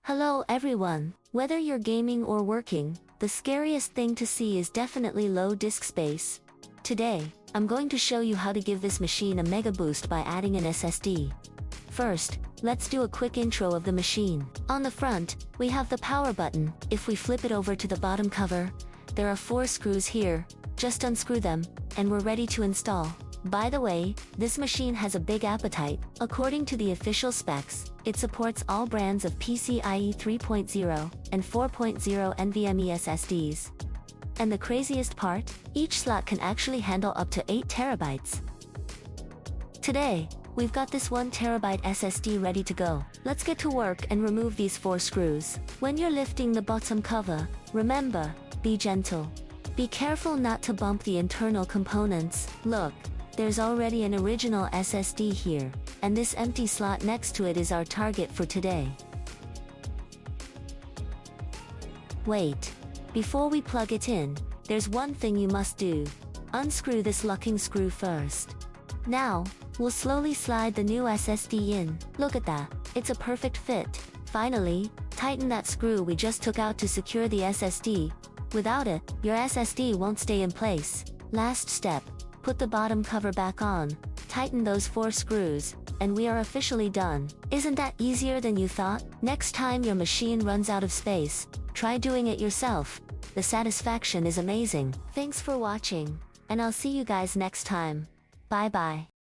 Hello everyone! Whether you're gaming or working, the scariest thing to see is definitely low disk space. Today, I'm going to show you how to give this machine a mega boost by adding an SSD. First, let's do a quick intro of the machine. On the front, we have the power button. If we flip it over to the bottom cover, there are 4 screws here. Just unscrew them, and we're ready to install. By the way, this machine has a big appetite. According to the official specs, it supports all brands of PCI-E 3.0 and 4.0 NVMe SSDs. And the craziest part? Each slot can actually handle up to 8 terabytes. Today, we've got this 1 terabyte SSD ready to go. Let's get to work and remove these 4 screws. When you're lifting the bottom cover, remember, be gentle. Be careful not to bump the internal components. Look, there's already an original SSD here, and this empty slot next to it is our target for today. Wait, before we plug it in, there's one thing you must do. Unscrew this locking screw first. Now, we'll slowly slide the new SSD in. Look at that, it's a perfect fit. Finally, tighten that screw we just took out to secure the SSD. Without it, your SSD won't stay in place. Last step. Put the bottom cover back on, tighten those 4 screws, and we are officially done. Isn't that easier than you thought? Next time your machine runs out of space, try doing it yourself. The satisfaction is amazing. Thanks for watching, and I'll see you guys next time. Bye bye.